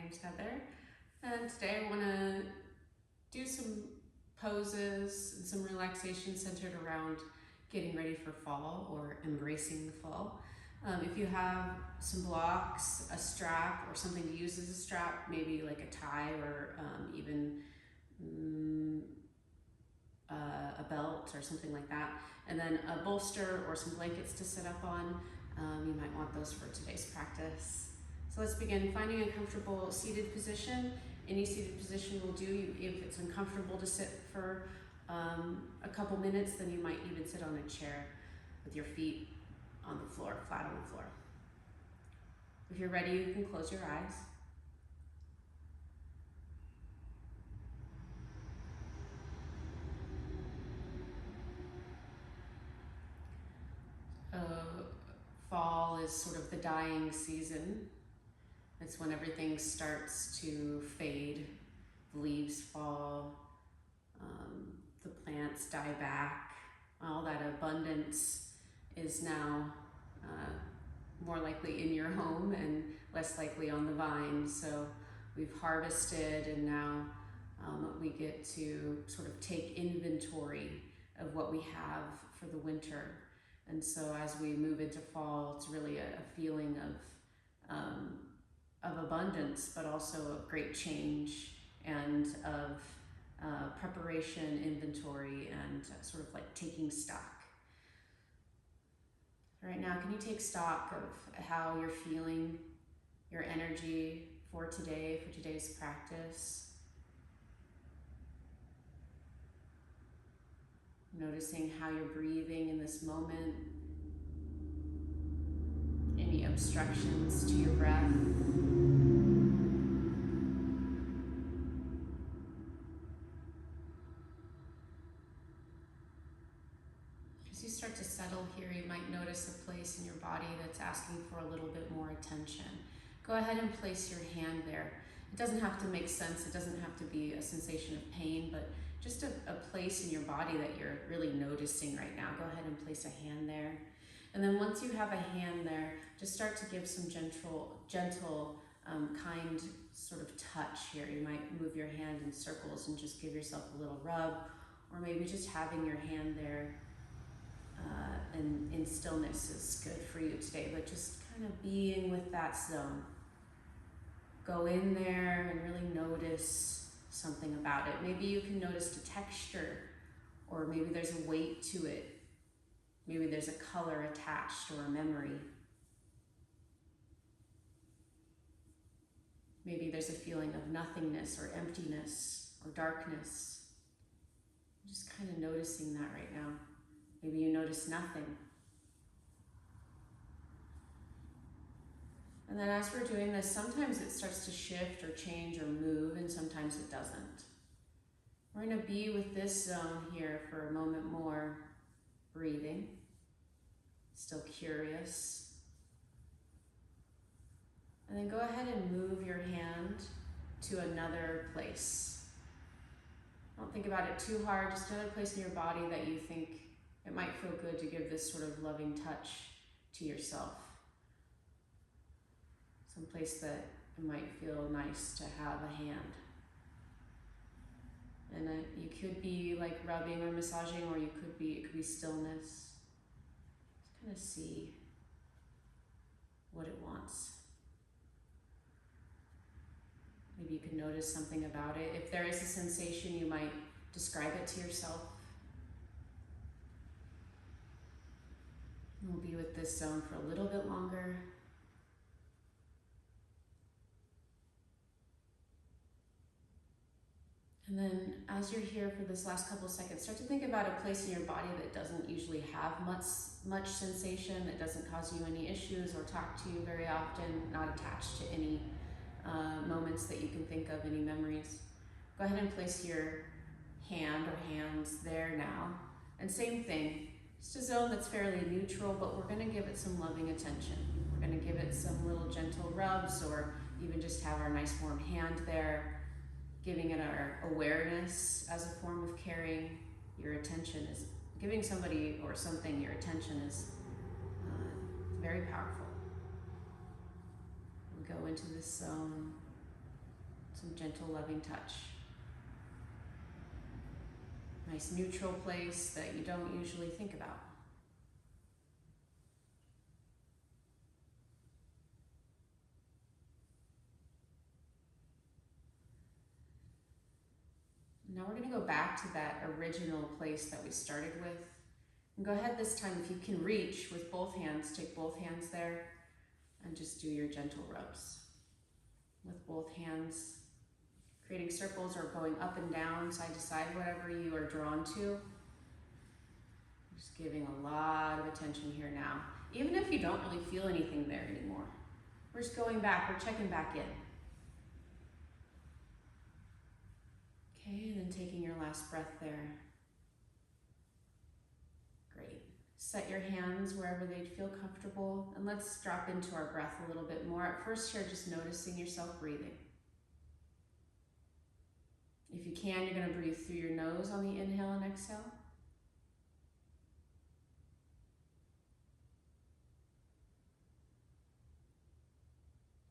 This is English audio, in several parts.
name's Heather, and today I want to do some poses and some relaxation centered around getting ready for fall or embracing the fall. If you have some blocks, a strap, or something to use as a strap, maybe like a tie or even a belt or something like that, and then a bolster or some blankets to sit up on, you might want those for today's practice. So let's begin. Finding a comfortable seated position. Any seated position will do. If it's uncomfortable to sit for a couple minutes, then you might even sit on a chair with your feet on the floor, flat on the floor. If you're ready, you can close your eyes. Fall is sort of the dying season. It's when everything starts to fade. The leaves fall, the plants die back. All that abundance is now more likely in your home and less likely on the vine. So we've harvested, and now we get to sort of take inventory of what we have for the winter. And so as we move into fall, it's really a feeling of abundance, but also of great change and of preparation, inventory, and sort of like taking stock. Right now, can you take stock of how you're feeling, your energy for today, for today's practice? Noticing how you're breathing in this moment, any obstructions to your breath. As you start to settle here, you might notice a place in your body that's asking for a little bit more attention. Go ahead and place your hand there. It doesn't have to make sense, it doesn't have to be a sensation of pain, but just a place in your body that you're really noticing right now. Go ahead and place a hand there. And then once you have a hand there, just start to give some gentle, kind sort of touch here. You might move your hand in circles and just give yourself a little rub, or maybe just having your hand there and in stillness is good for you today, but just kind of being with that zone. Go in there and really notice something about it. Maybe you can notice the texture, or maybe there's a weight to it. Maybe there's a color attached or a memory. Maybe there's a feeling of nothingness or emptiness or darkness. Just kind of noticing that right now. Maybe you notice nothing. And then as we're doing this, sometimes it starts to shift or change or move, and sometimes it doesn't. We're going to be with this zone here for a moment more, breathing, still curious. And then go ahead and move your hand to another place. Don't think about it too hard, just another place in your body that you think it might feel good to give this sort of loving touch to yourself. Some place that it might feel nice to have a hand. And you could be like rubbing or massaging, or it could be stillness. Just kind of see what it wants. Maybe you can notice something about it. If there is a sensation, you might describe it to yourself. We'll be with this zone for a little bit longer. And then as you're here for this last couple seconds, start to think about a place in your body that doesn't usually have much sensation, that doesn't cause you any issues or talk to you very often, not attached to any moments that you can think of, any memories. Go ahead and place your hand or hands there now. And same thing, just a zone that's fairly neutral, but we're going to give it some loving attention. We're going to give it some little gentle rubs, or even just have our nice warm hand there. Giving it our awareness as a form of caring. Your attention is, giving somebody or something your attention is very powerful. We go into this zone, Some gentle, loving touch. Nice neutral place that you don't usually think about. Now we're going to go back to that original place that we started with. And go ahead this time, if you can reach with both hands, take both hands there and just do your gentle rubs. With both hands, creating circles or going up and down, side to side, whatever you are drawn to. Just giving a lot of attention here now. Even if you don't really feel anything there anymore. We're just going back, we're checking back in. Okay, and then taking your last breath there. Great. Set your hands wherever they'd feel comfortable, and let's drop into our breath a little bit more. At first here, just noticing yourself breathing. If you can, you're going to breathe through your nose on the inhale and exhale.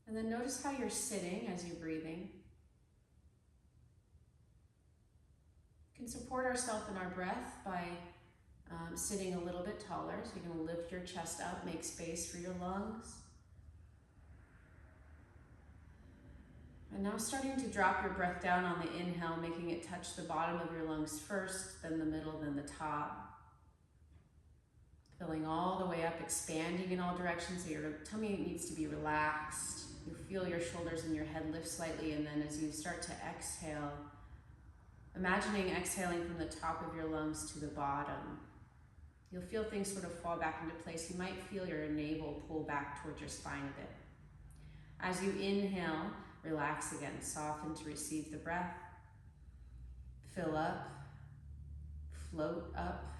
And then notice how you're sitting as you're breathing. We can support ourselves in our breath by sitting a little bit taller. So you're going to lift your chest up, make space for your lungs. And now starting to drop your breath down on the inhale, making it touch the bottom of your lungs first, then the middle, then the top. Filling all the way up, expanding in all directions, so your tummy needs to be relaxed. You feel your shoulders and your head lift slightly, and then as you start to exhale, imagining exhaling from the top of your lungs to the bottom. You'll feel things sort of fall back into place. You might feel your navel pull back towards your spine a bit. As you inhale, relax again, soften to receive the breath. Fill up, float up.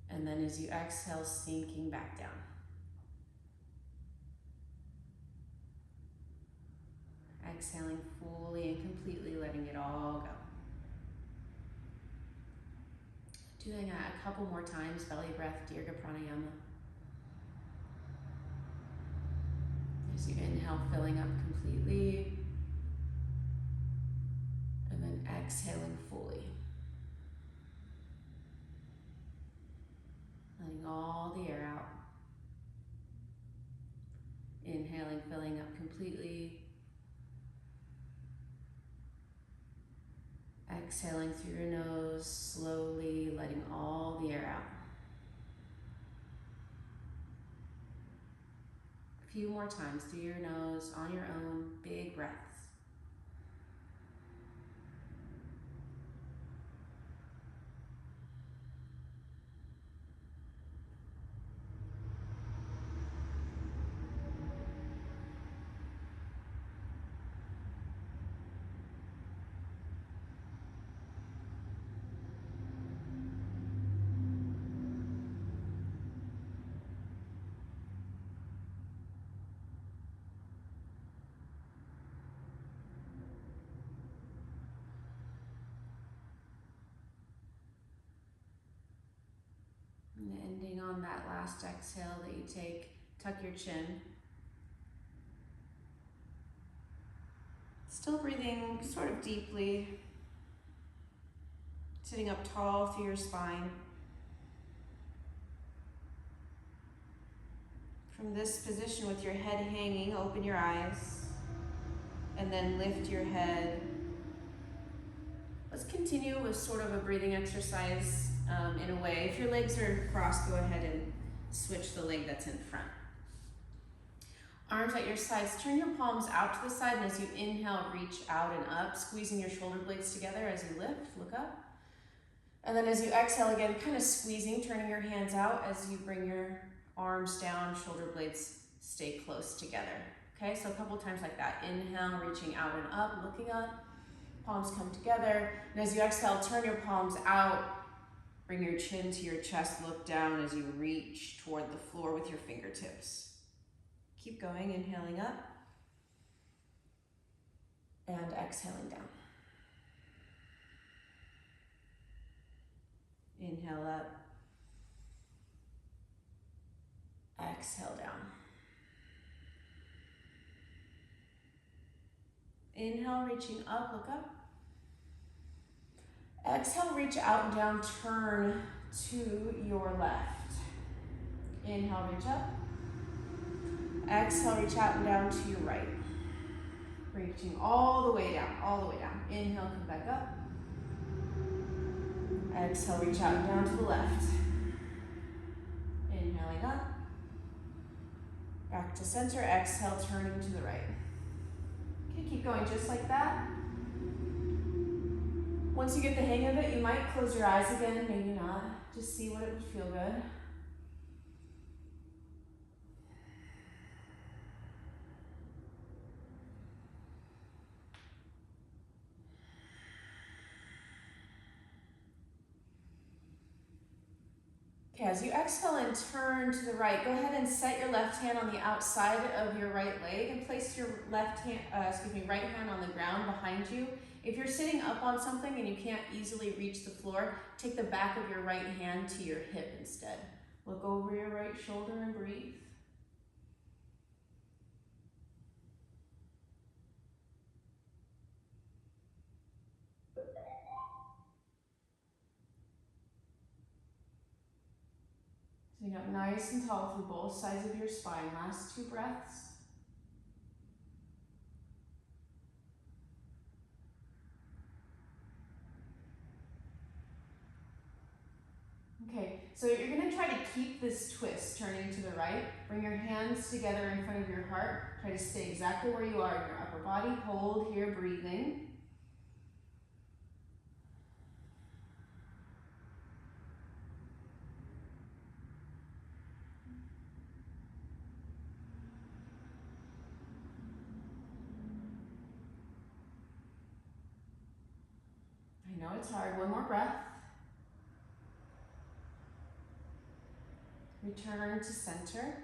And then as you exhale, sinking back down. Exhaling fully and completely, letting it all go. Doing that a couple more times, belly breath, Dirga Pranayama. As you inhale, filling up completely. And then exhaling fully. Letting all the air out. Inhaling, filling up completely. Exhaling through your nose, slowly letting all the air out. A few more times through your nose, on your own, big breaths. And ending on that last exhale that you take, tuck your chin. Still breathing sort of deeply. Sitting up tall through your spine. From this position with your head hanging, open your eyes. And then lift your head. Let's continue with sort of a breathing exercise in a way. If your legs are crossed, go ahead and switch the leg that's in front. Arms at your sides, turn your palms out to the side, and as you inhale, reach out and up, squeezing your shoulder blades together as you lift, look up. And then as you exhale again, kind of squeezing, turning your hands out as you bring your arms down, shoulder blades stay close together. Okay, so a couple times like that. Inhale, reaching out and up, looking up. Palms come together. And as you exhale, turn your palms out. Bring your chin to your chest, look down as you reach toward the floor with your fingertips. Keep going, inhaling up. And exhaling down. Inhale up. Exhale down. Inhale, reaching up, look up. Exhale, reach out and down, turn to your left. Inhale, reach up. Exhale, reach out and down to your right. Reaching all the way down, all the way down. Inhale, come back up. Exhale, reach out and down to the left. Inhaling up. Back to center, exhale, turning to the right. Okay, keep going just like that. Once you get the hang of it, you might close your eyes again, maybe not. Just see what it would feel good. Okay, as you exhale and turn to the right, go ahead and set your left hand on the outside of your right leg and place your right hand on the ground behind you. If you're sitting up on something and you can't easily reach the floor, take the back of your right hand to your hip instead. Look over your right shoulder and breathe. Sitting up nice and tall through both sides of your spine. Last 2 breaths. Okay, so you're going to try to keep this twist turning to the right. Bring your hands together in front of your heart. Try to stay exactly where you are in your upper body. Hold here, breathing. I know it's hard. One more breath. Return to center.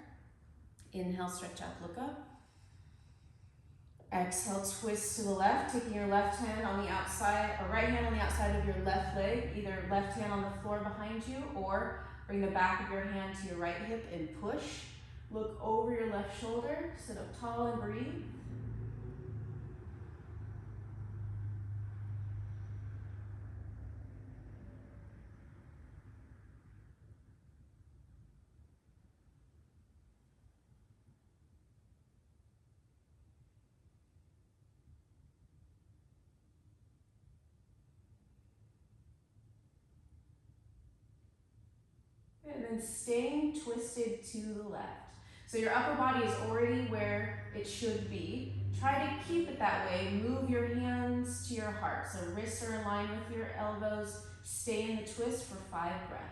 Inhale, stretch up, look up. Exhale, twist to the left, taking your left hand on the outside, or right hand on the outside of your left leg, either left hand on the floor behind you, or bring the back of your hand to your right hip and push. Look over your left shoulder, sit up tall and breathe. And then staying twisted to the left. So your upper body is already where it should be. Try to keep it that way. Move your hands to your heart. So wrists are in line with your elbows. Stay in the twist for 5 breaths.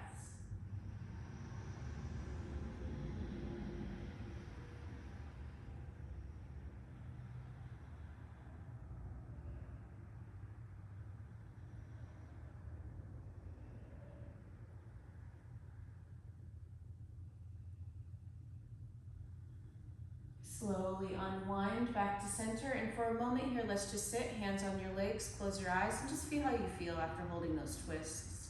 Slowly unwind back to center, and for a moment here, let's just sit, hands on your legs, close your eyes, and just feel how you feel after holding those twists.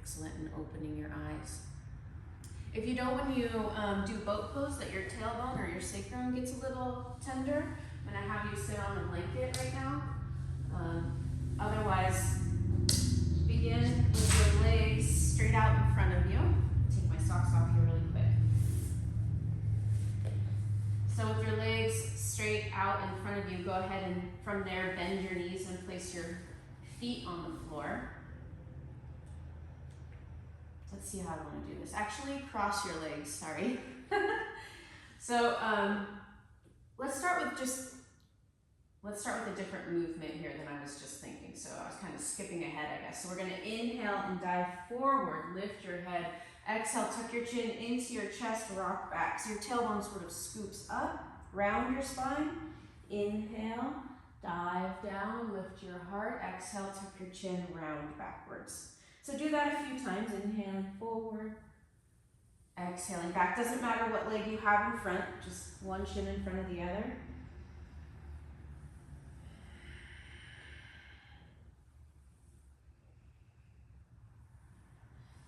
Excellent, and opening your eyes. If you know when you do boat pose that your tailbone or your sacrum gets a little tender, I'm gonna have you sit on a blanket right now. Otherwise, begin with your legs straight out in front of you. Take my socks off here really quick. So with your legs straight out in front of you, go ahead and from there bend your knees and place your feet on the floor. Let's see how I want to do this. Actually, cross your legs, sorry. So let's start with a different movement here than I was just thinking. So I was kind of skipping ahead, I guess. So we're gonna inhale and dive forward, lift your head. Exhale, tuck your chin into your chest, rock back. So your tailbone sort of scoops up, round your spine. Inhale, dive down, lift your heart. Exhale, tuck your chin, round backwards. So do that a few times. Inhaling forward, exhaling back. Doesn't matter what leg you have in front, just one shin in front of the other.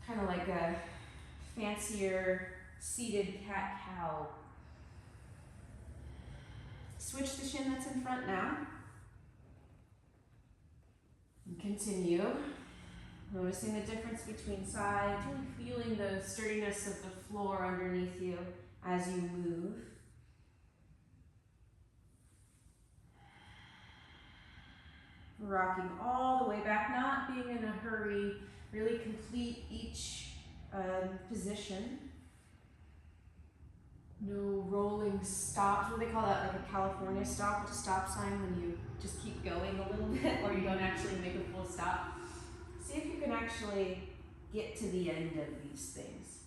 Kind of like a fancier seated cat-cow. Switch the shin that's in front now. And continue. Noticing the difference between sides, really feeling the sturdiness of the floor underneath you as you move. Rocking all the way back, not being in a hurry, really complete each position. No rolling stops. What do they call that? Like a California stop, a stop sign when you just keep going a little bit or you don't actually make a full stop. See if you can actually get to the end of these things.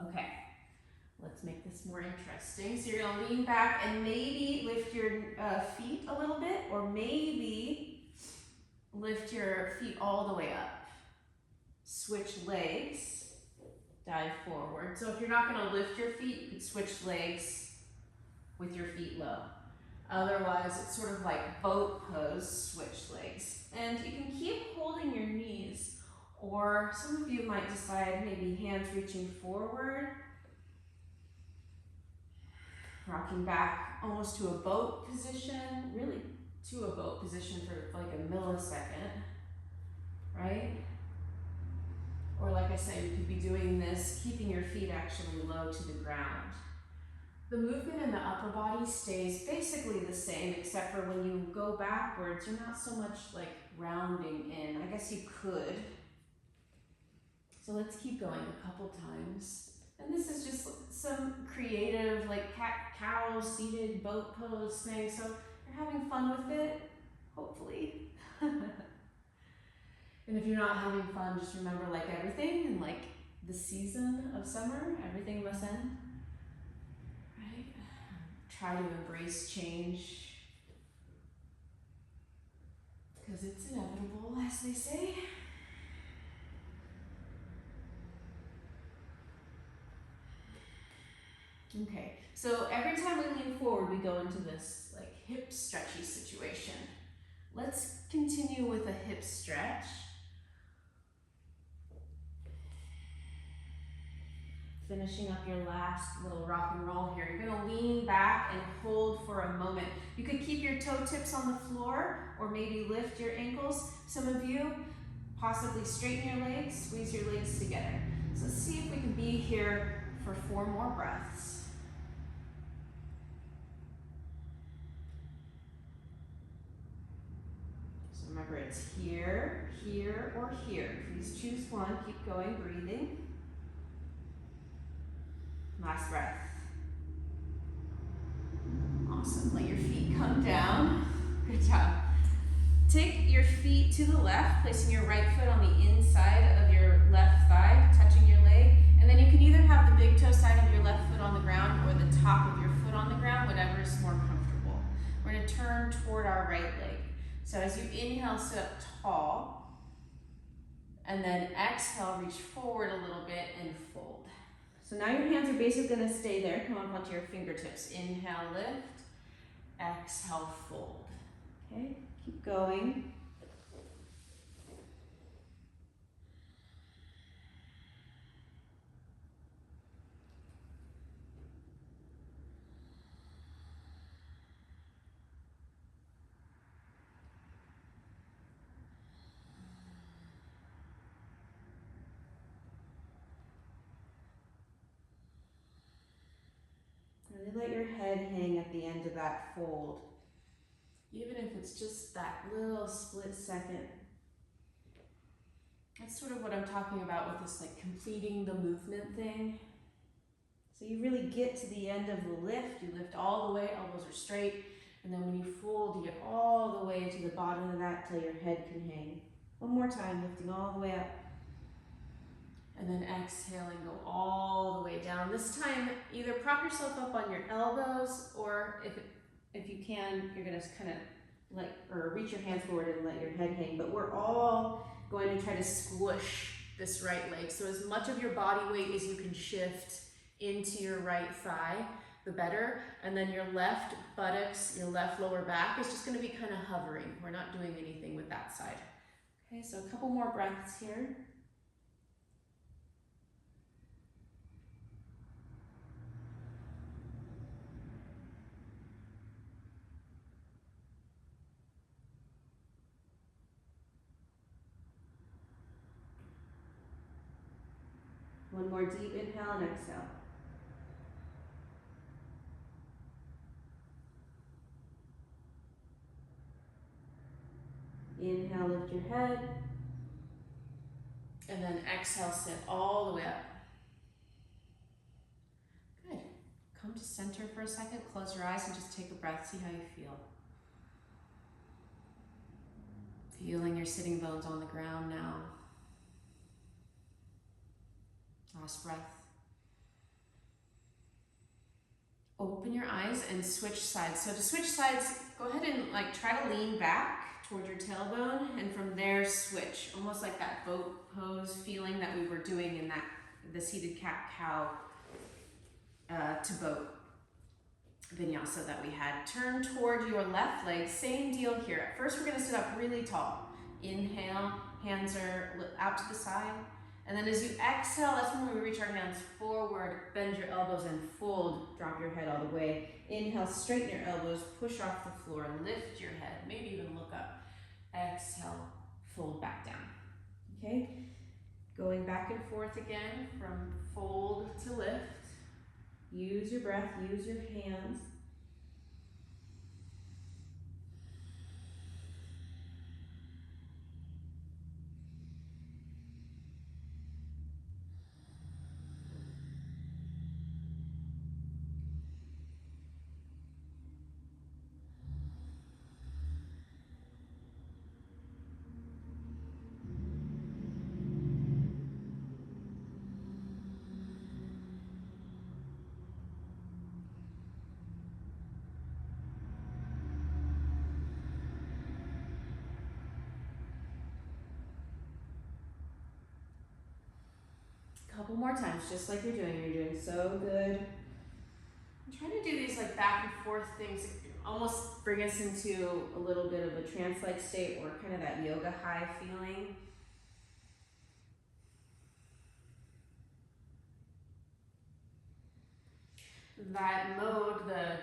Okay, let's make this more interesting. So you're gonna lean back and maybe lift your feet a little bit, or maybe lift your feet all the way up. Switch legs, dive forward. So if you're not gonna lift your feet, you could switch legs with your feet low. Otherwise, it's sort of like boat pose, switch legs. And you can keep holding your knees, or some of you might decide maybe hands reaching forward, rocking back almost to a boat position, really to a boat position for like a millisecond, right? Or like I said, you could be doing this, keeping your feet actually low to the ground. The movement in the upper body stays basically the same, except for when you go backwards, you're not so much like rounding in. I guess you could. So let's keep going a couple times. And this is just some creative, like cat-cow seated boat pose thing. So you're having fun with it, hopefully. And if you're not having fun, just remember, like everything in like the season of summer, everything must end. Right? Try to embrace change, because it's inevitable, as they say. Okay, so every time we lean forward, we go into this like hip stretchy situation. Let's continue with a hip stretch. Finishing up your last little rock and roll here. You're gonna lean back and hold for a moment. You could keep your toe tips on the floor or maybe lift your ankles. Some of you possibly straighten your legs, squeeze your legs together. So let's see if we can be here for 4 more breaths. So remember, it's here, here, or here. Please choose one. Keep going, breathing. Last breath. Awesome. Let your feet come down. Good job. Take your feet to the left, placing your right foot on the inside of your left thigh, touching your leg. And then you can either have the big toe side of your left foot on the ground or the top of your foot on the ground, whatever is more comfortable. We're going to turn toward our right leg. So as you inhale, sit up tall. And then exhale, reach forward a little bit and fold. So now your hands are basically going to stay there. Come up onto your fingertips. Inhale, lift. Exhale, fold. Okay, keep going. Really let your head hang at the end of that fold. Even if it's just that little split second. That's sort of what I'm talking about with this like completing the movement thing. So you really get to the end of the lift, you lift all the way, elbows are straight, and then when you fold, you get all the way to the bottom of that till your head can hang. One more time, lifting all the way up. And then exhaling, go all the way down. This time, either prop yourself up on your elbows, or if you can, you're gonna kind of reach your hands forward and let your head hang. But we're all going to try to squish this right leg. So as much of your body weight as you can shift into your right thigh, the better. And then your left buttocks, your left lower back is just gonna be kind of hovering. We're not doing anything with that side, Okay, so a couple more breaths here. One more deep inhale and exhale. Inhale, lift your head. And then exhale, sit all the way up. Good. Come to center for a second, close your eyes and just take a breath, see how you feel. Feeling your sitting bones on the ground now. Last breath. Open your eyes and switch sides. So to switch sides, go ahead and try to lean back toward your tailbone, and from there switch, almost like that boat pose feeling that we were doing in the seated cat-cow to boat vinyasa that we had. Turn toward your left leg, same deal here. At first we're gonna sit up really tall. Inhale, hands are out to the side. And then as you exhale, that's when we reach our hands forward, bend your elbows and fold, drop your head all the way. Inhale, straighten your elbows, push off the floor, lift your head, maybe even look up. Exhale, fold back down. Okay? Going back and forth again from fold to lift. Use your breath, use your hands. Couple more times, just like you're doing. You're doing so good. I'm trying to do these back and forth things, almost bring us into a little bit of a trance-like state or kind of that yoga high feeling. That mode, the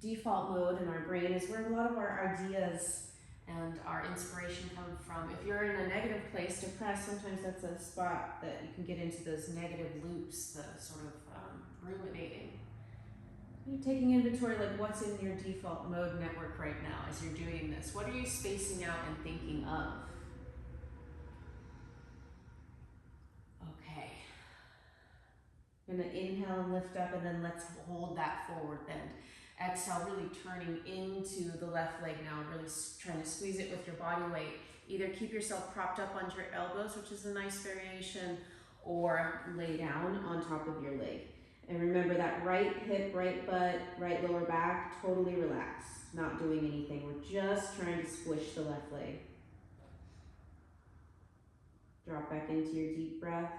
default mode in our brain, is where a lot of our ideas and our inspiration come from. If you're in a negative place, depressed, sometimes that's a spot that you can get into those negative loops, the sort of ruminating. You're taking inventory, what's in your default mode network right now as you're doing this. What are you spacing out and thinking of? Okay. I'm gonna inhale and lift up, and then let's hold that forward bend. Exhale, really turning into the left leg now, really trying to squeeze it with your body weight. Either keep yourself propped up onto your elbows, which is a nice variation, or lay down on top of your leg. And remember that right hip, right butt, right lower back, totally relaxed, not doing anything. We're just trying to squish the left leg. Drop back into your deep breath.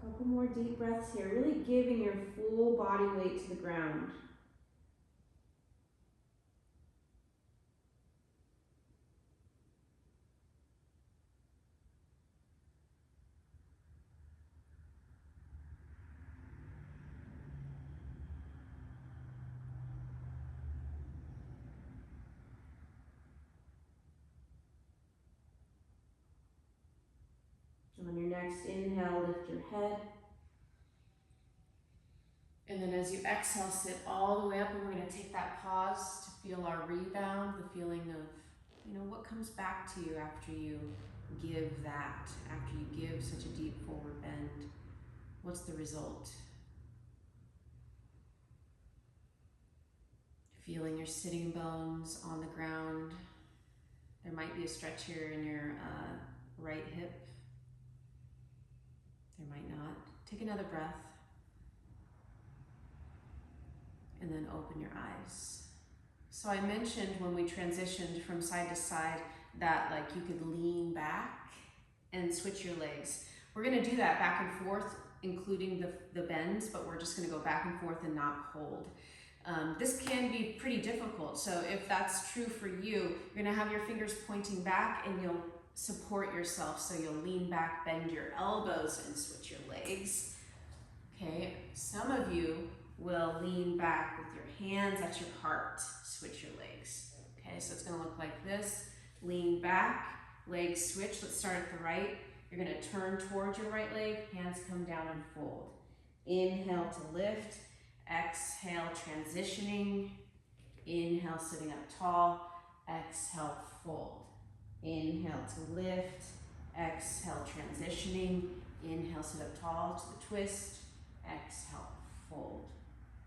Couple more deep breaths here, really giving your full body weight to the ground. On your next inhale, lift your head. And then as you exhale, sit all the way up, and we're going to take that pause to feel our rebound, the feeling of You know, what comes back to you after you give that, after you give such a deep forward bend? What's the result? Feeling your sitting bones on the ground. There might be a stretch here in your right hip. There might not. Take another breath. And then open your eyes. So I mentioned when we transitioned from side to side that like you could lean back and switch your legs. We're gonna do that back and forth, including the bends, but we're just gonna go back and forth and not hold. This can be pretty difficult, so if that's true for you, you're gonna have your fingers pointing back and you'll support yourself, so you'll lean back, bend your elbows, and switch your legs. Okay, some of you will lean back with your hands at your heart, switch your legs. Okay, so it's gonna look like this. Lean back, legs switch. Let's start at the right. You're gonna turn towards your right leg, hands come down and fold. Inhale to lift. Exhale, transitioning. Inhale, sitting up tall. Exhale, fold. Inhale to lift. Exhale, transitioning. Inhale, sit up tall to the twist. Exhale, fold.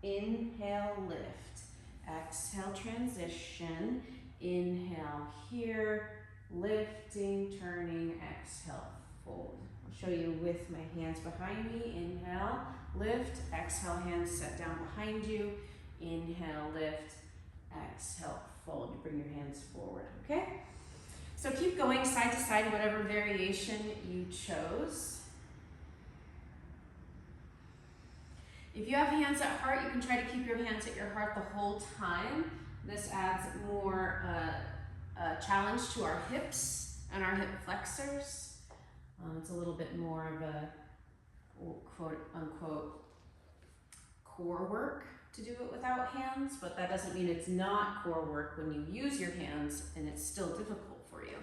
Inhale, lift. Exhale, transition. Inhale here. Lifting, turning. Exhale, fold. I'll show you with my hands behind me. Inhale, lift. Exhale, hands set down behind you. Inhale, lift. Exhale, fold. You bring your hands forward, okay? So keep going side to side, whatever variation you chose. If you have hands at heart, you can try to keep your hands at your heart the whole time. This adds more challenge to our hips and our hip flexors. It's a little bit more of a quote unquote core work to do it without hands, but that doesn't mean it's not core work when you use your hands and it's still difficult for you.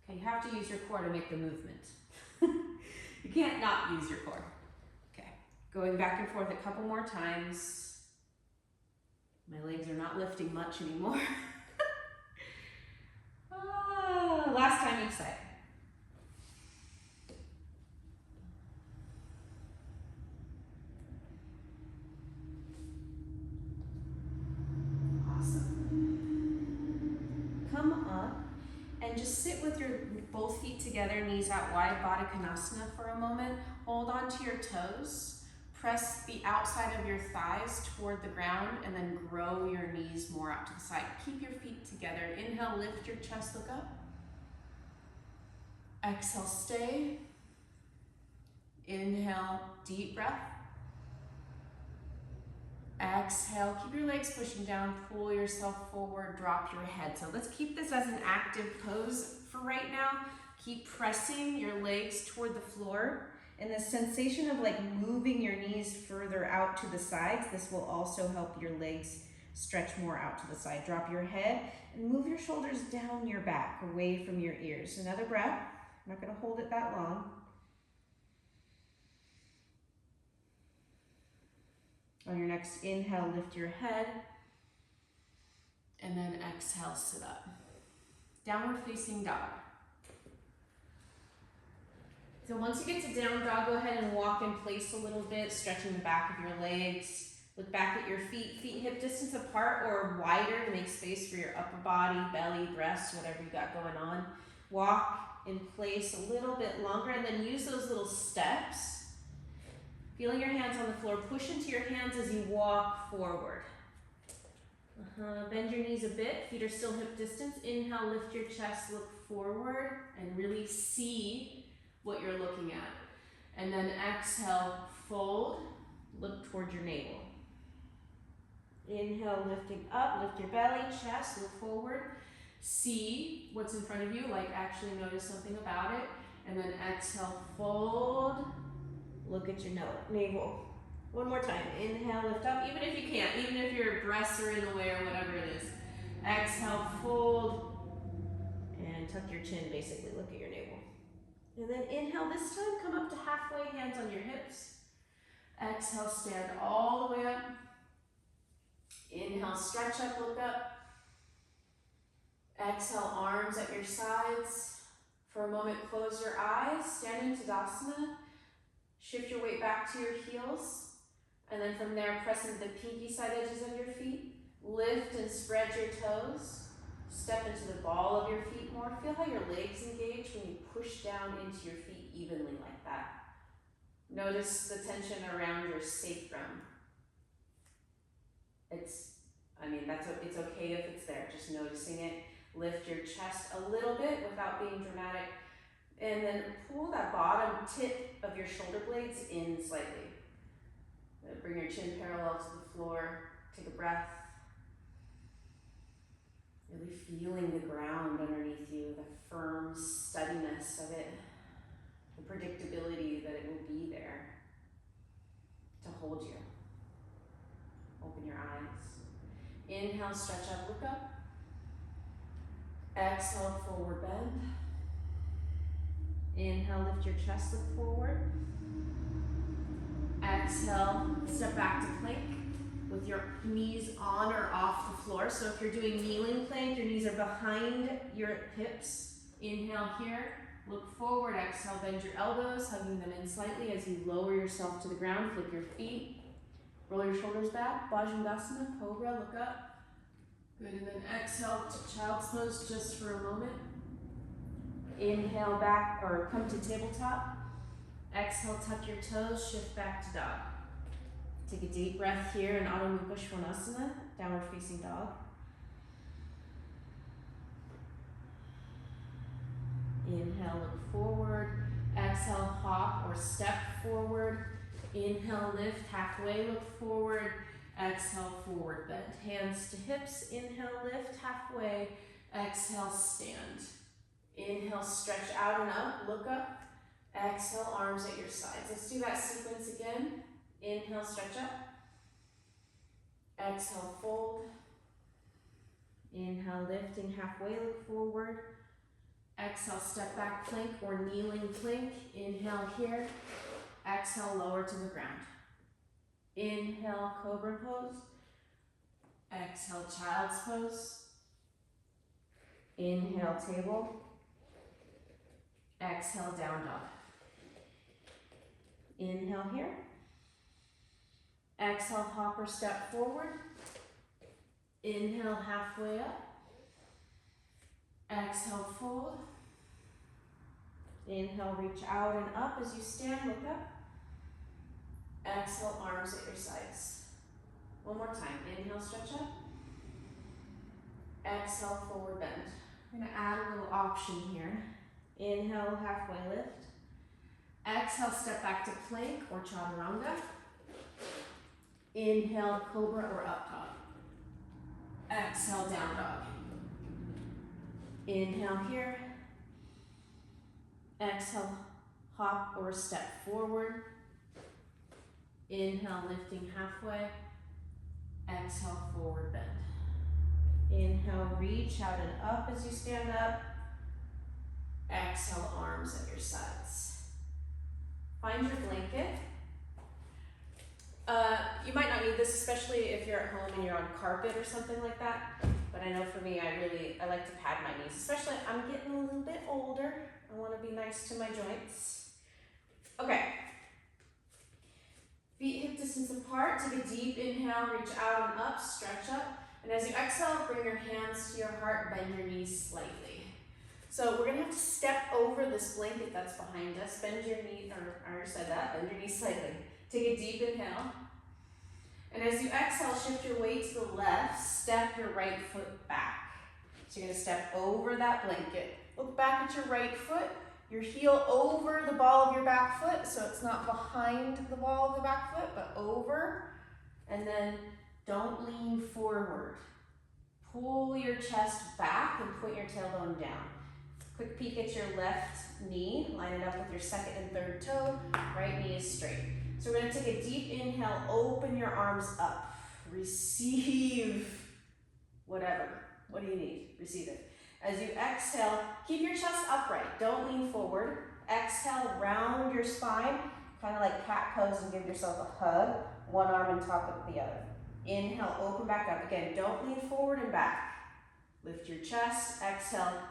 Okay, you have to use your core to make the movement. You can't not use your core. Okay, going back and forth a couple more times. My legs are not lifting much anymore. Last time each side. Come up and just sit with your both feet together, knees out wide, Baddha Konasana for a moment. Hold on to your toes. Press the outside of your thighs toward the ground and then grow your knees more out to the side. Keep your feet together. Inhale, lift your chest, look up. Exhale, stay. Inhale, deep breath. Exhale, keep your legs pushing down, pull yourself forward, drop your head. So let's keep this as an active pose for right now. Keep pressing your legs toward the floor. And the sensation of like moving your knees further out to the sides, this will also help your legs stretch more out to the side. Drop your head and move your shoulders down your back, away from your ears. Another breath. I'm not gonna hold it that long. On your next inhale, lift your head, and then exhale, sit up. Downward facing dog. So once you get to down dog, go ahead and walk in place a little bit, stretching the back of your legs. Look back at your feet, hip distance apart or wider to make space for your upper body, belly, breast, whatever you got going on. Walk in place a little bit longer and then use those little steps. Feeling your hands on the floor, push into your hands as you walk forward. Bend your knees a bit, feet are still hip distance. Inhale, lift your chest, look forward, and really see what you're looking at. And then exhale, fold, look toward your navel. Inhale, lifting up, lift your belly, chest, look forward. See what's in front of you, like actually notice something about it. And then exhale, fold. Look at your navel. One more time. Inhale, lift up, even if you can't, even if your breasts are in the way or whatever it is. Exhale, fold, and tuck your chin, basically. Look at your navel. And then inhale, this time come up to halfway, hands on your hips. Exhale, stand all the way up. Inhale, stretch up, look up. Exhale, arms at your sides. For a moment, close your eyes, stand in Tadasana. Shift your weight back to your heels. And then from there, press into the pinky side edges of your feet. Lift and spread your toes. Step into the ball of your feet more. Feel how your legs engage when you push down into your feet evenly like that. Notice the tension around your sacrum. It's okay if it's there, just noticing it. Lift your chest a little bit without being dramatic. And then pull that bottom tip of your shoulder blades in slightly. Bring your chin parallel to the floor. Take a breath. Really feeling the ground underneath you, the firm steadiness of it, the predictability that it will be there to hold you. Open your eyes. Inhale, stretch up, look up. Exhale, forward bend. Inhale, lift your chest, look forward. Exhale, step back to plank with your knees on or off the floor. So if you're doing kneeling plank, your knees are behind your hips. Inhale here, look forward. Exhale, bend your elbows, hugging them in slightly as you lower yourself to the ground. Flip your feet. Roll your shoulders back. Bhajangasana, cobra, look up. Good, and then exhale to child's pose just for a moment. Inhale back, or come to tabletop. Exhale, tuck your toes, shift back to dog. Take a deep breath here in Adho Mukha Svanasana, downward facing dog. Inhale, look forward. Exhale, hop or step forward. Inhale, lift, halfway, look forward. Exhale, forward bend. Hands to hips. Inhale, lift, halfway. Exhale, stand. Inhale, stretch out and up, look up. Exhale, arms at your sides. Let's do that sequence again. Inhale, stretch up. Exhale, fold. Inhale, lifting halfway, look forward. Exhale, step back plank or kneeling plank. Inhale here. Exhale, lower to the ground. Inhale, cobra pose. Exhale, child's pose. Inhale, table. Exhale, down dog. Inhale here. Exhale, hop or step forward. Inhale, halfway up. Exhale, fold. Inhale, reach out and up as you stand, look up. Exhale, arms at your sides. One more time. Inhale, stretch up. Exhale, forward bend. We're going to add a little option here. Inhale, halfway lift. Exhale, step back to plank or chaturanga. Inhale, cobra or up dog. Exhale, down dog. Inhale here. Exhale, hop or step forward. Inhale, lifting halfway. Exhale, forward bend. Inhale, reach out and up as you stand up. Exhale, arms at your sides. Find your blanket. You might not need this, especially if you're at home and you're on carpet or something like that. But I know for me, I like to pad my knees, especially I'm getting a little bit older. I want to be nice to my joints. Okay. Feet hip distance apart. Take a deep inhale, reach out and up, stretch up. And as you exhale, bring your hands to your heart, bend your knees slightly. So we're gonna have to step over this blanket that's behind us. Bend your knee, or I already said that, bend your knees slightly. Take a deep inhale. And as you exhale, shift your weight to the left, step your right foot back. So you're gonna step over that blanket. Look back at your right foot, your heel over the ball of your back foot, so it's not behind the ball of the back foot, but over. And then don't lean forward. Pull your chest back and put your tailbone down. Quick peek at your left knee. Line it up with your second and third toe. Right knee is straight. So we're going to take a deep inhale. Open your arms up. Receive whatever. What do you need? Receive it. As you exhale, keep your chest upright. Don't lean forward. Exhale, round your spine. Kind of like cat pose and give yourself a hug. One arm on top of the other. Inhale, open back up. Again, don't lean forward and back. Lift your chest, exhale,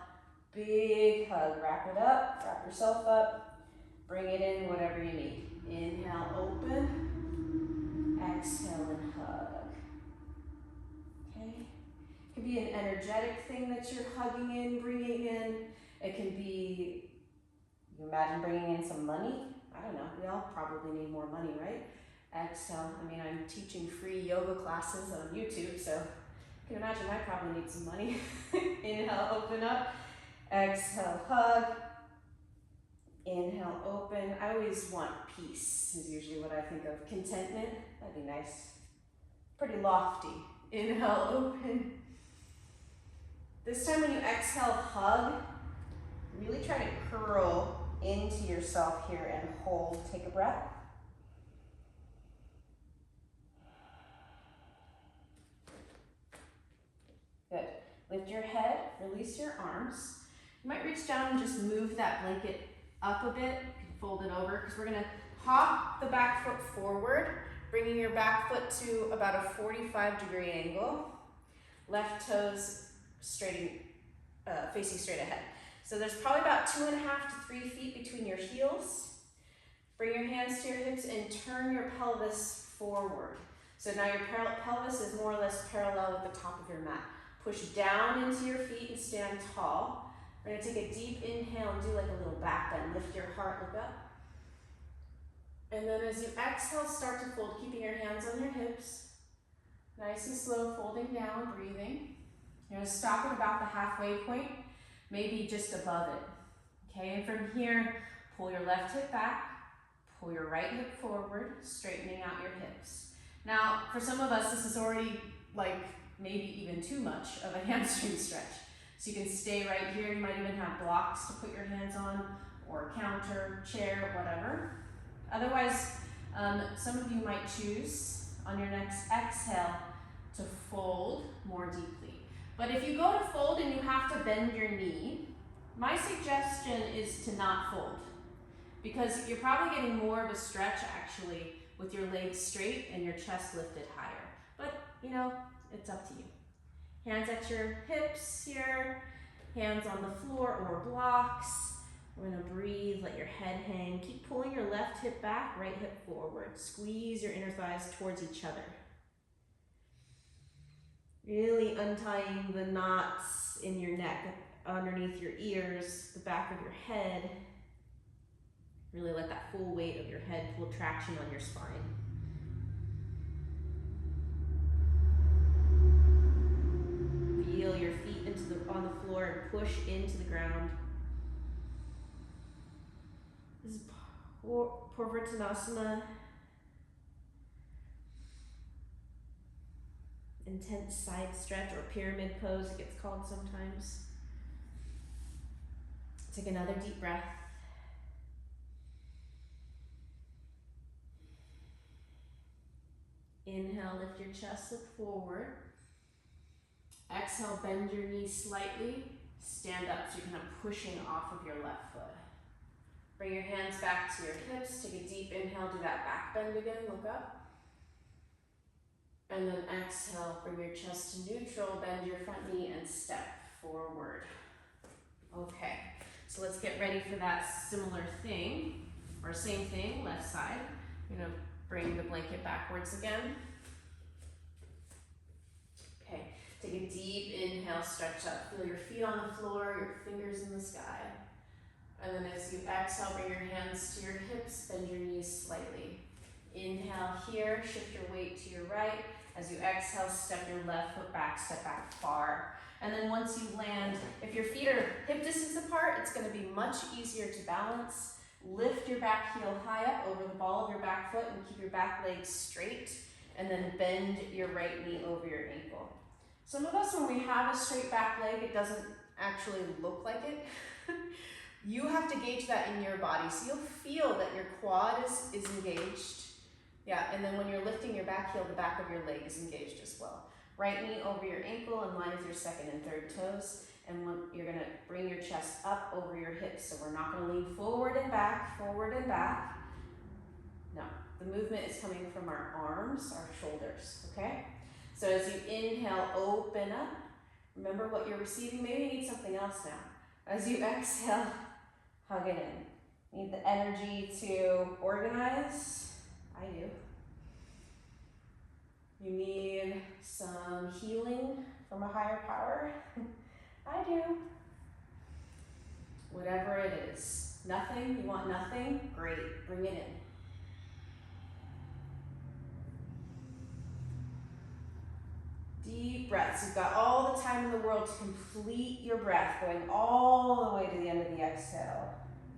big hug. Wrap it up, wrap yourself up. Bring it in, whatever you need. Inhale, open. Exhale and hug. Okay? It can be an energetic thing that you're hugging in, bringing in. It can be, you imagine bringing in some money. I don't know, we all probably need more money, right? Exhale, I mean, I'm teaching free yoga classes on YouTube, so you can imagine I probably need some money. Inhale, open up. Exhale, hug. Inhale, open. I always want peace is usually what I think of. Contentment, that'd be nice. Pretty lofty. Inhale, open. This time when you exhale, hug. Really try to curl into yourself here and hold. Take a breath. Good. Lift your head, release your arms. You might reach down and just move that blanket up a bit. You can fold it over because we're gonna hop the back foot forward, bringing your back foot to about a 45-degree angle. Left toes facing straight ahead. So there's probably about 2.5 to 3 feet between your heels. Bring your hands to your hips and turn your pelvis forward. So now your pelvis is more or less parallel with the top of your mat. Push down into your feet and stand tall. We're gonna take a deep inhale and do like a little back bend. Lift your heart, look up. And then as you exhale, start to fold, keeping your hands on your hips. Nice and slow, folding down, breathing. You're gonna stop at about the halfway point, maybe just above it. Okay, and from here, pull your left hip back, pull your right hip forward, straightening out your hips. Now, for some of us, this is already like maybe even too much of a hamstring stretch. So you can stay right here. You might even have blocks to put your hands on, or a counter, chair, whatever. Otherwise, some of you might choose on your next exhale to fold more deeply. But if you go to fold and you have to bend your knee, my suggestion is to not fold, because you're probably getting more of a stretch actually with your legs straight and your chest lifted higher. But you know, it's up to you. Hands at your hips here, hands on the floor or blocks. We're gonna breathe, let your head hang. Keep pulling your left hip back, right hip forward. Squeeze your inner thighs towards each other. Really untying the knots in your neck, underneath your ears, the back of your head. Really let that full weight of your head pull traction on your spine. Feel your feet on the floor and push into the ground. This is Purvartanasana. Intense side stretch, or pyramid pose it gets called sometimes. Take another deep breath. Inhale, lift your chest, look forward. Exhale, bend your knees slightly. Stand up so you're kind of pushing off of your left foot. Bring your hands back to your hips. Take a deep inhale, do that back bend again, look up. And then exhale, bring your chest to neutral, bend your front knee and step forward. Okay, so let's get ready for that similar thing, or same thing, left side. You're gonna bring the blanket backwards again. Okay, take a deep inhale, stretch up. Feel your feet on the floor, your fingers in the sky. And then as you exhale, bring your hands to your hips, bend your knees slightly. Inhale here, shift your weight to your right. As you exhale, step your left foot back, step back far. And then once you land, if your feet are hip distance apart, it's gonna be much easier to balance. Lift your back heel high up over the ball of your back foot and keep your back leg straight. And then bend your right knee over your ankle. Some of us, when we have a straight back leg, it doesn't actually look like it. You have to gauge that in your body. So you'll feel that your quad is engaged. Yeah, and then when you're lifting your back heel, the back of your leg is engaged as well. Right knee over your ankle in line with your second and third toes. And you're gonna bring your chest up over your hips. So we're not gonna lean forward and back, forward and back. No, the movement is coming from our arms, our shoulders, okay? So as you inhale, open up. Remember what you're receiving. Maybe you need something else now. As you exhale, hug it in. Need the energy to organize? I do. You need some healing from a higher power? I do. Whatever it is. Nothing? You want nothing? Great. Bring it in. Deep breaths. You've got all the time in the world to complete your breath, going all the way to the end of the exhale,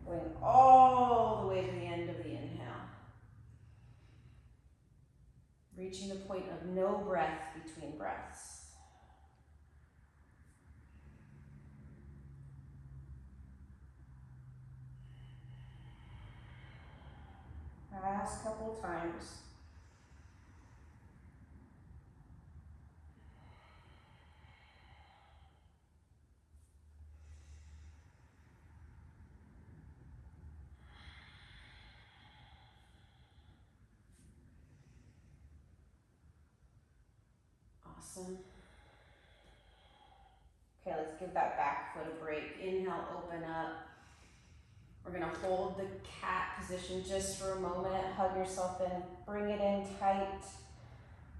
going all the way to the end of the inhale. Reaching the point of no breath between breaths. Last couple times. Awesome. Okay, let's give that back foot a break. Inhale, open up. We're gonna hold the cat position just for a moment. Hug yourself in, bring it in tight.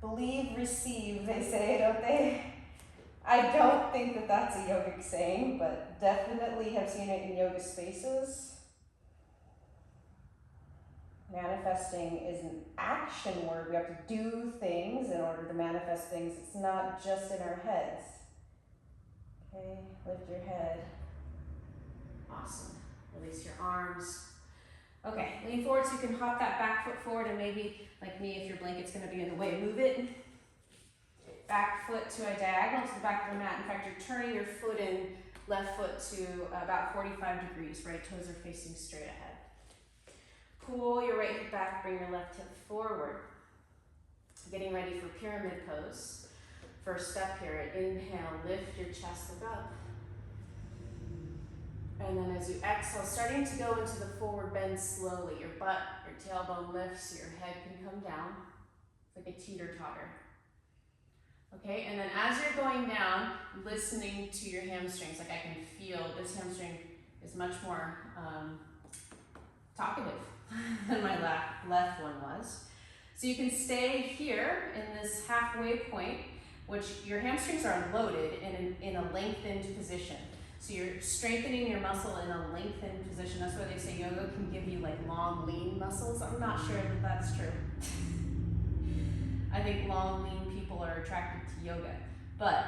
Believe, receive, they say, don't they? I don't think that that's a yogic saying, but definitely have seen it in yoga spaces. Manifesting is an action word. We have to do things in order to manifest things. It's not just in our heads. Okay, lift your head. Awesome. Release your arms. Okay, lean forward so you can hop that back foot forward, and maybe, like me, if your blanket's gonna be in the way, move it. Back foot to a diagonal to the back of the mat. In fact, you're turning your foot in, left foot to about 45 degrees. Right toes are facing straight ahead. Pull your right hip back, bring your left hip forward. Getting ready for pyramid pose. First step here, inhale, lift your chest, look up. And then as you exhale, starting to go into the forward bend slowly. Your butt, your tailbone lifts, your head can come down. It's like a teeter-totter. Okay, and then as you're going down, listening to your hamstrings, like I can feel this hamstring is much more talkative than my left one was. So you can stay here in this halfway point, which your hamstrings are loaded in a lengthened position. So you're strengthening your muscle in a lengthened position. That's why they say yoga can give you like long, lean muscles. I'm not sure that that's true. I think long, lean people are attracted to yoga. But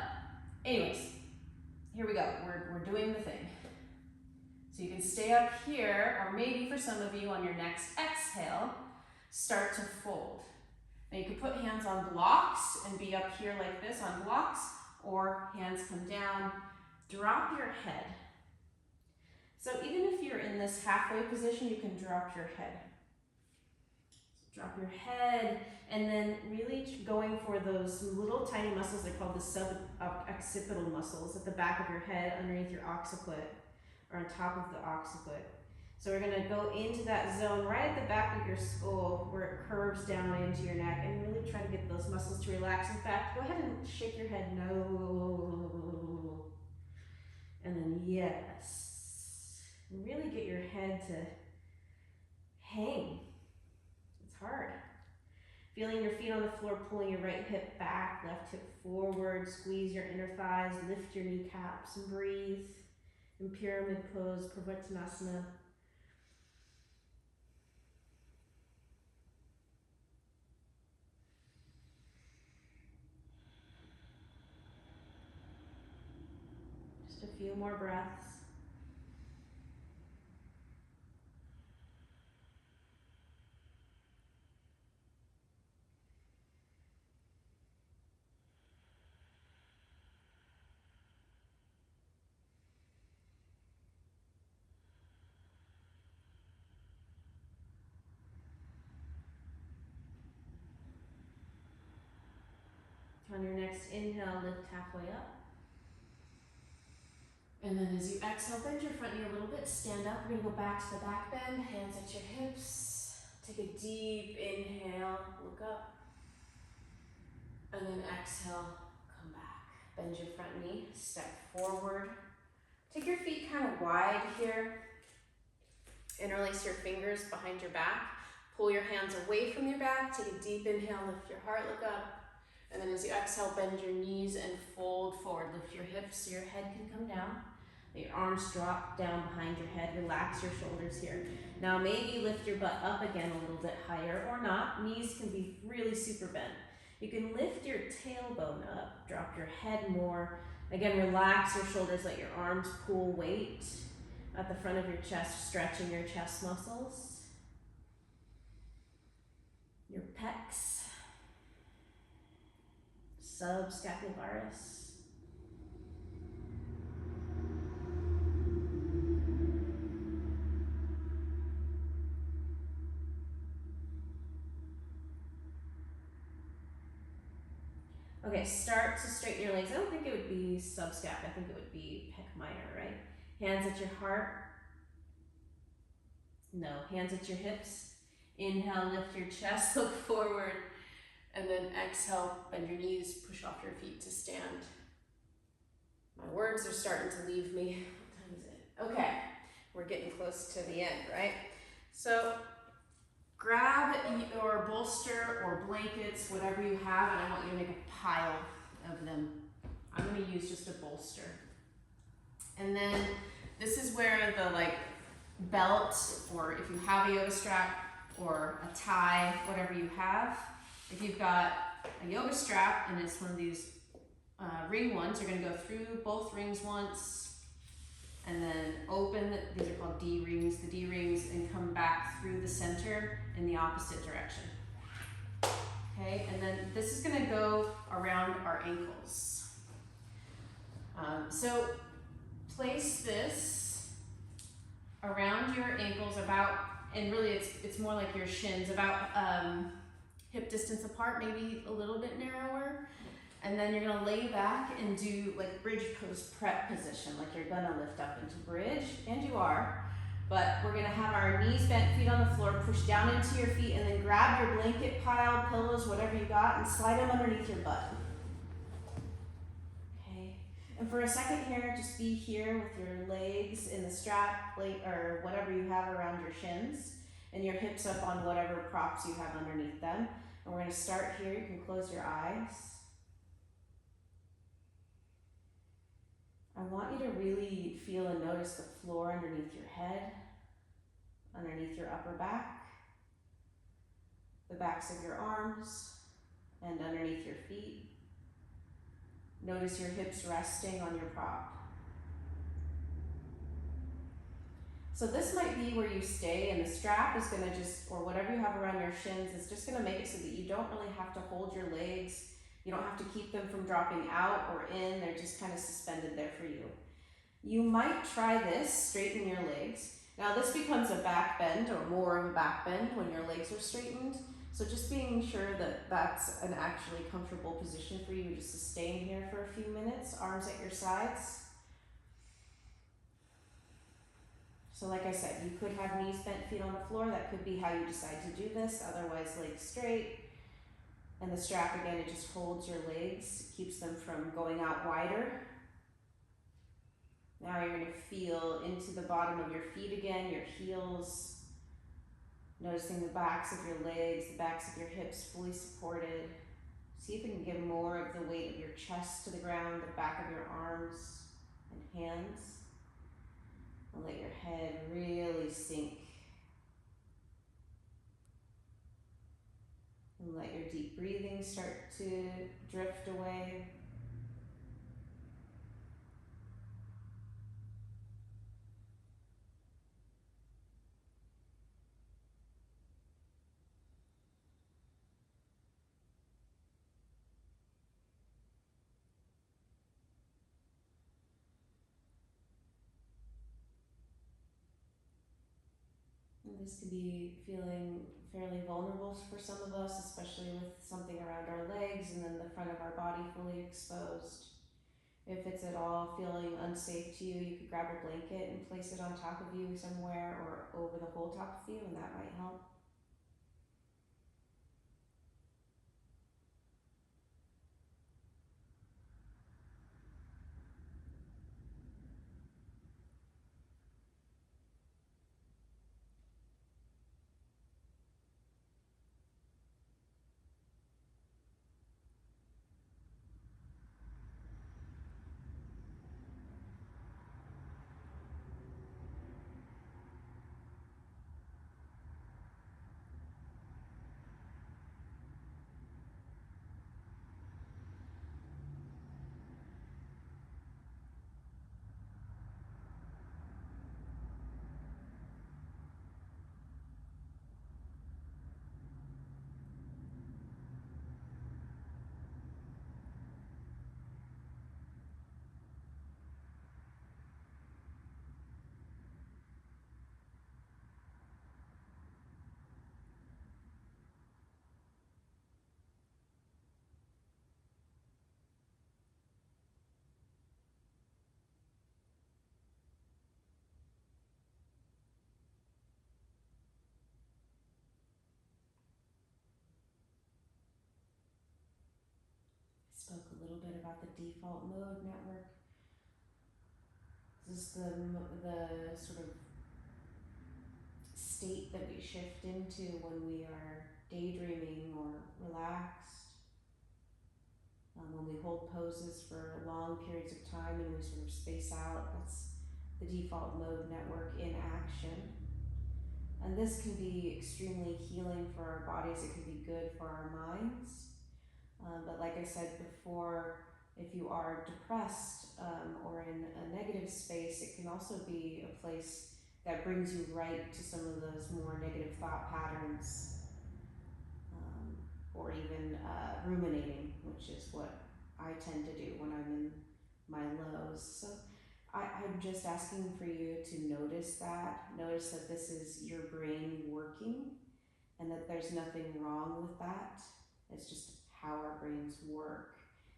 anyways, here we go. We're doing the thing. So you can stay up here, or maybe for some of you on your next exhale, start to fold. Now you can put hands on blocks and be up here like this on blocks, or hands come down, drop your head. So even if you're in this halfway position, you can drop your head. So drop your head, and then really going for those little tiny muscles. They're called the sub-occipital muscles at the back of your head, underneath your occiput, or on top of the occiput. So we're gonna go into that zone right at the back of your skull where it curves down into your neck, and really try to get those muscles to relax. In fact, go ahead and shake your head no. And then yes. Really get your head to hang. It's hard. Feeling your feet on the floor, pulling your right hip back, left hip forward, squeeze your inner thighs, lift your kneecaps and breathe. In pyramid pose, Parivartanasana. Just a few more breaths. On your next inhale, lift halfway up. And then as you exhale, bend your front knee a little bit, stand up. We're gonna go back to the back bend, hands at your hips. Take a deep inhale, look up. And then exhale, come back. Bend your front knee, step forward. Take your feet kind of wide here. Interlace your fingers behind your back. Pull your hands away from your back. Take a deep inhale, lift your heart, look up. And then as you exhale, bend your knees and fold forward. Lift your hips so your head can come down. Let your arms drop down behind your head. Relax your shoulders here. Now maybe lift your butt up again a little bit higher or not. Knees can be really super bent. You can lift your tailbone up, drop your head more. Again, relax your shoulders, let your arms pull weight at the front of your chest, stretching your chest muscles, your pecs, subscapularis. Okay, start to straighten your legs. I don't think it would be subscap, I think it would be pec minor, right? Hands at your heart. No, hands at your hips. Inhale, lift your chest, look forward. And then exhale, bend your knees, push off your feet to stand. My words are starting to leave me. What time is it? Okay, we're getting close to the end, right? So grab your bolster or blankets, whatever you have, and I want you to make a pile of them. I'm going to use just a bolster. And then this is where the belt, or if you have a yoga strap or a tie, whatever you have. If you've got a yoga strap and it's one of these ring ones, you're going to go through both rings once and then open, these are called D rings, the D rings, and come back through the center in the opposite direction. Okay, and then this is going to go around our ankles. So place this around your ankles about, and really it's more like your shins, about hip distance apart, maybe a little bit narrower. And then you're gonna lay back and do like bridge pose prep position, like you're gonna lift up into bridge, and you are. But we're gonna have our knees bent, feet on the floor, push down into your feet, and then grab your blanket pile, pillows, whatever you got, and slide them underneath your butt. Okay, and for a second here, just be here with your legs in the strap, or whatever you have around your shins, and your hips up on whatever props you have underneath them. And we're gonna start here, you can close your eyes. I want you to really feel and notice the floor underneath your head, underneath your upper back, the backs of your arms, and underneath your feet. Notice your hips resting on your prop. So this might be where you stay, and the strap is gonna just, or whatever you have around your shins, is just gonna make it so that you don't really have to hold your legs. You don't have to keep them from dropping out or in, they're just kind of suspended there for you. You might try this, straighten your legs. Now this becomes a back bend, or more of a back bend when your legs are straightened. So just being sure that that's an actually comfortable position for you, just to stay in here for a few minutes, arms at your sides. So like I said, you could have knees bent, feet on the floor. That could be how you decide to do this. Otherwise, legs straight. And the strap, again, it just holds your legs, keeps them from going out wider. Now you're going to feel into the bottom of your feet again, your heels. Noticing the backs of your legs, the backs of your hips fully supported. See if you can get more of the weight of your chest to the ground, the back of your arms and hands. And let your head really sink. And let your deep breathing start to drift away. And this could be feeling fairly vulnerable for some of us, especially with something around our legs and then the front of our body fully exposed. If it's at all feeling unsafe to you, you could grab a blanket and place it on top of you somewhere or over the whole top of you, and that might help. about the default mode network. This is the sort of state that we shift into when we are daydreaming or relaxed. When we hold poses for long periods of time and we sort of space out, that's the default mode network in action. And this can be extremely healing for our bodies. It can be good for our minds. But like I said before, if you are depressed or in a negative space, it can also be a place that brings you right to some of those more negative thought patterns, or even ruminating, which is what I tend to do when I'm in my lows. So I'm just asking for you to notice that this is your brain working and that there's nothing wrong with that. It's just how our brains work.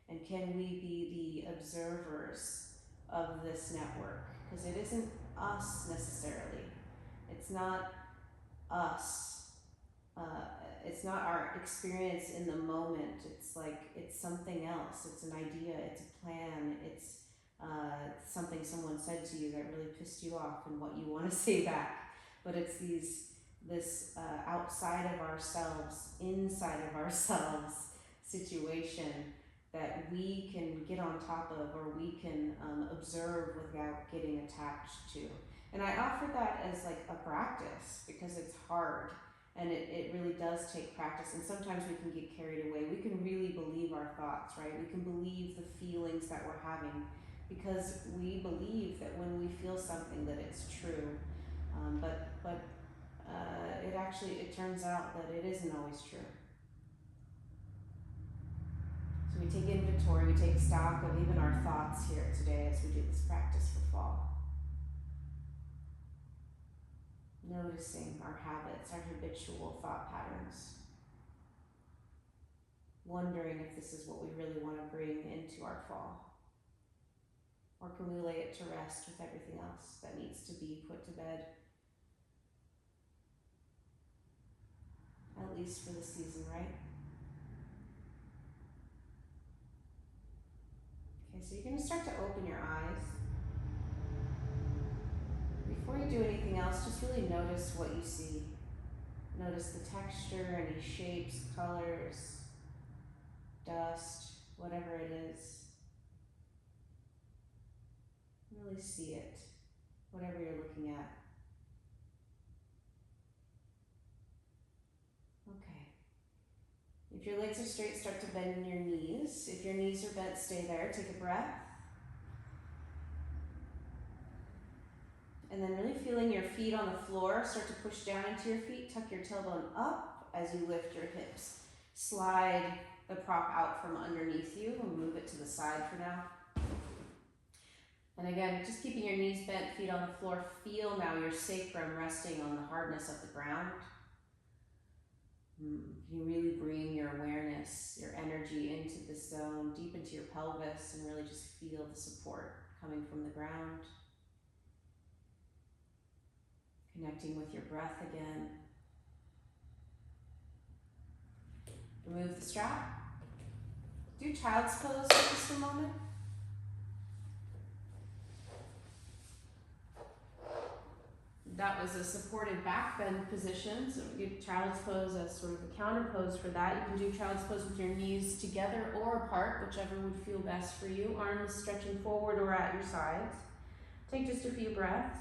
And can we be the observers of this network? Because it isn't us necessarily. It's not us. It's not our experience in the moment. It's like, it's something else. It's an idea, it's a plan, it's something someone said to you that really pissed you off and what you want to say back. But it's this outside of ourselves, inside of ourselves situation that we can get on top of, or we can observe without getting attached to. And I offer that as like a practice because it's hard. And it really does take practice, and sometimes we can get carried away. We can really believe our thoughts, right? We can believe the feelings that we're having because we believe that when we feel something that it's true. But it turns out that it isn't always true. So we take inventory, we take stock of even our thoughts here today as we do this practice for fall. Noticing our habits, our habitual thought patterns. Wondering if this is what we really want to bring into our fall. Or can we lay it to rest with everything else that needs to be put to bed? At least for the season, right? Okay, so you're going to start to open your eyes. Before you do anything else, just really notice what you see. Notice the texture, any shapes, colors, dust, whatever it is. Really see it, whatever you're looking at. Okay. If your legs are straight, start to bend in your knees. If your knees are bent, stay there. Take a breath. And then really feeling your feet on the floor, start to push down into your feet, tuck your tailbone up as you lift your hips. Slide the prop out from underneath you and move it to the side for now. And again, just keeping your knees bent, feet on the floor. Feel now your sacrum resting on the hardness of the ground. You really bring your awareness, your energy into this zone, deep into your pelvis, and really just feel the support coming from the ground. Connecting with your breath again. Remove the strap. Do child's pose for just a moment. That was a supported back bend position, so we do child's pose as sort of a counter pose for that. You can do child's pose with your knees together or apart, whichever would feel best for you. Arms stretching forward or at your sides. Take just a few breaths.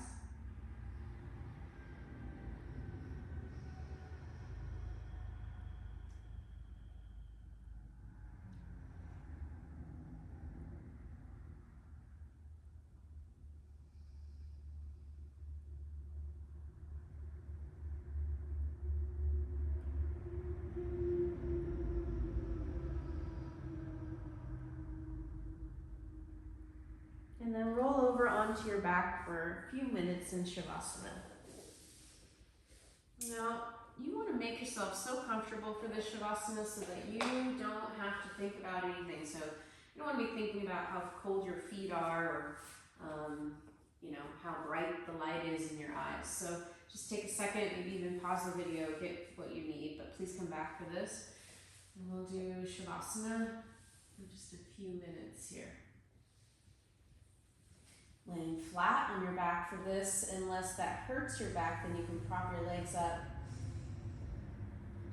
And then roll over onto your back for a few minutes in Shavasana. Now, you want to make yourself so comfortable for this Shavasana so that you don't have to think about anything. So you don't want to be thinking about how cold your feet are or how bright the light is in your eyes. So just take a second, maybe even pause the video, get what you need, but please come back for this. And we'll do Shavasana. for just a few minutes here. Laying flat on your back for this. Unless that hurts your back, then you can prop your legs up.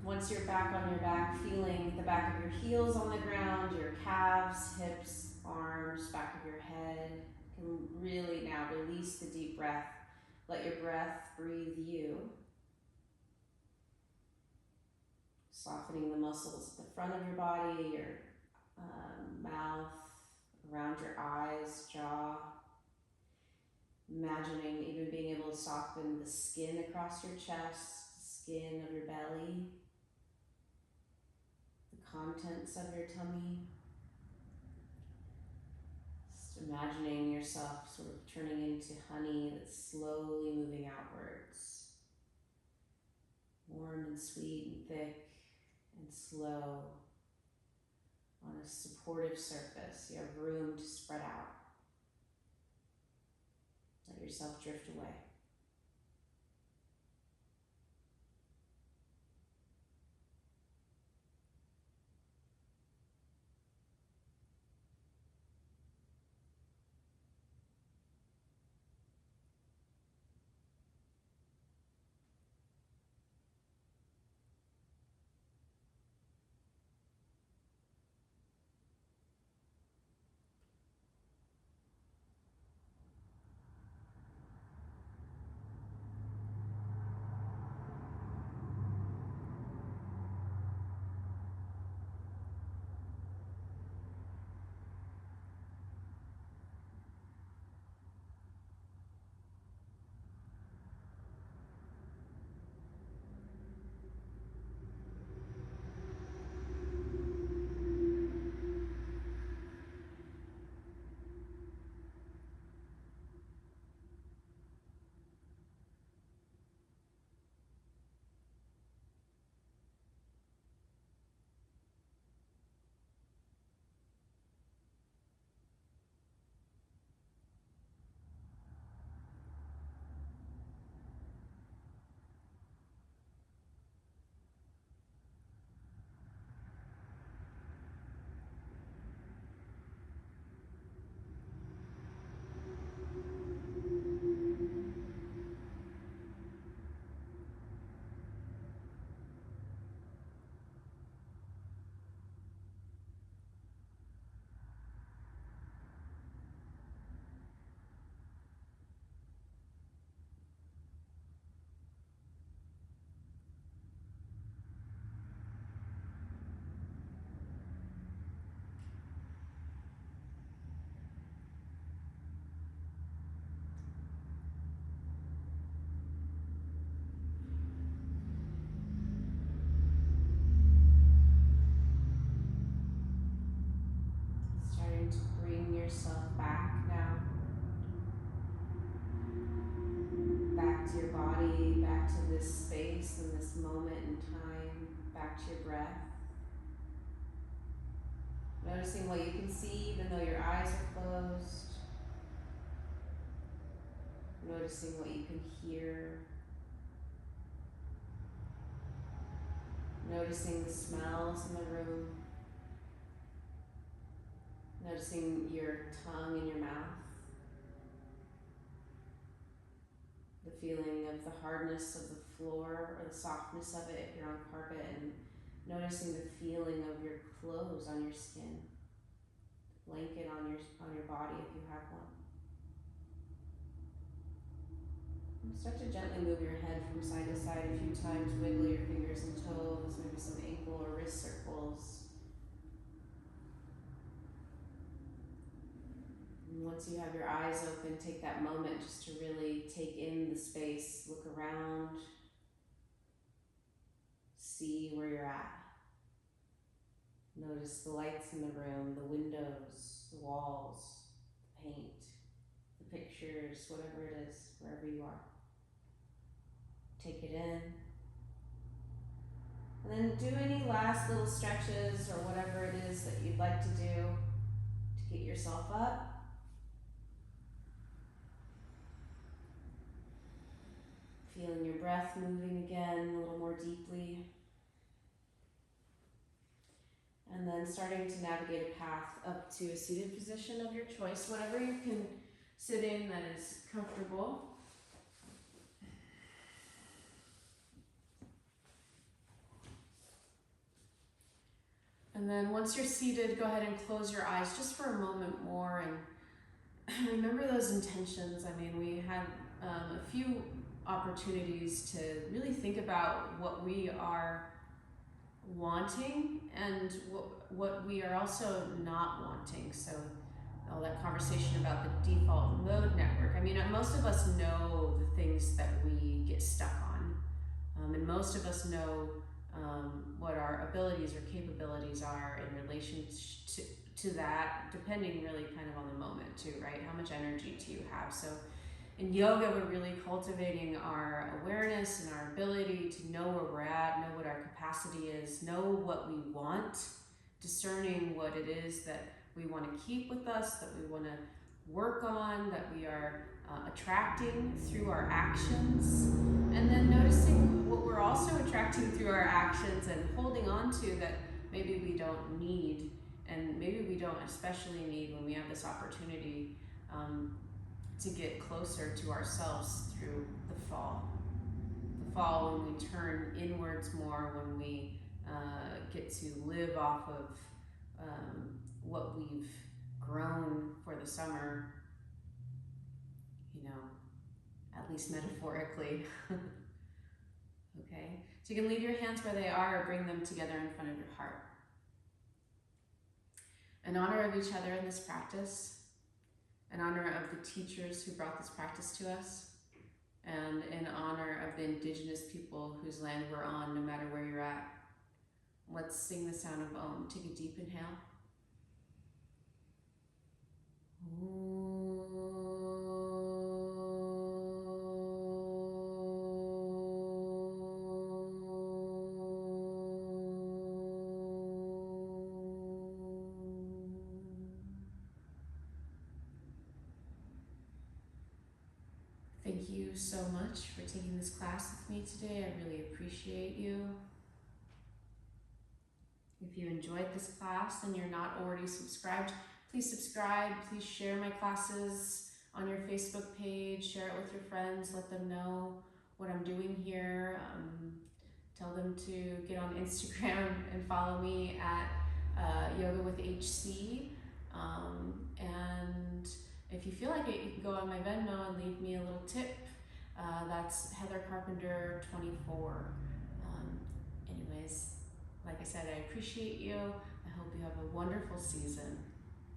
Once you're back on your back, feeling the back of your heels on the ground, your calves, hips, arms, back of your head. You can really now release the deep breath. Let your breath breathe you. Softening the muscles at the front of your body, your mouth, around your eyes, jaw. Imagining even being able to soften the skin across your chest, the skin of your belly, the contents of your tummy. Just imagining yourself sort of turning into honey that's slowly moving outwards. Warm and sweet and thick and slow on a supportive surface. You have room to spread out. Let yourself drift away. Starting to bring yourself back now. Back to your body, back to this space and this moment in time, back to your breath. Noticing what you can see even though your eyes are closed. Noticing what you can hear. Noticing the smells in the room. Noticing your tongue in your mouth. The feeling of the hardness of the floor or the softness of it if you're on carpet, and noticing the feeling of your clothes on your skin, blanket on your body if you have one. And start to gently move your head from side to side a few times, wiggle your fingers and toes, maybe some ankle or wrist circles. And once you have your eyes open, take that moment just to really take in the space, look around, see where you're at. Notice the lights in the room, the windows, the walls, the paint, the pictures, whatever it is, wherever you are. Take it in. And then do any last little stretches or whatever it is that you'd like to do to get yourself up. Feeling your breath moving again a little more deeply. And then starting to navigate a path up to a seated position of your choice, whatever you can sit in that is comfortable. And then once you're seated, go ahead and close your eyes just for a moment more and remember those intentions. I mean, we had a few opportunities to really think about what we are wanting and what we are also not wanting. So all that conversation about the default mode network. I mean, most of us know the things that we get stuck on. And most of us know what our abilities or capabilities are in relation to that, depending really kind of on the moment too, right? How much energy do you have? So in yoga, we're really cultivating our awareness and our ability to know where we're at, know what our capacity is, know what we want, discerning what it is that we want to keep with us, that we want to work on, that we are attracting through our actions, and then noticing what we're also attracting through our actions and holding on to that maybe we don't need, and maybe we don't especially need when we have this opportunity to get closer to ourselves through the fall. The fall, when we turn inwards more, when we get to live off of what we've grown for the summer, you know, at least metaphorically. Okay, so you can leave your hands where they are or bring them together in front of your heart. In honor of each other in this practice, in honor of the teachers who brought this practice to us, and in honor of the indigenous people whose land we're on, no matter where you're at, let's sing the sound of Om. Take a deep inhale. Thank you so much for taking this class with me today. I really appreciate you. If you enjoyed this class and you're not already subscribed, please subscribe. Please share my classes on your Facebook page. Share it with your friends. Let them know what I'm doing here. Tell them to get on Instagram and follow me at Yoga with HC. And if you feel like it, you can go on my Venmo and leave me a little tip. That's Heather Carpenter 24. Anyways, like I said, I appreciate you. I hope you have a wonderful season.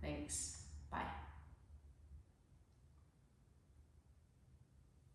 Thanks.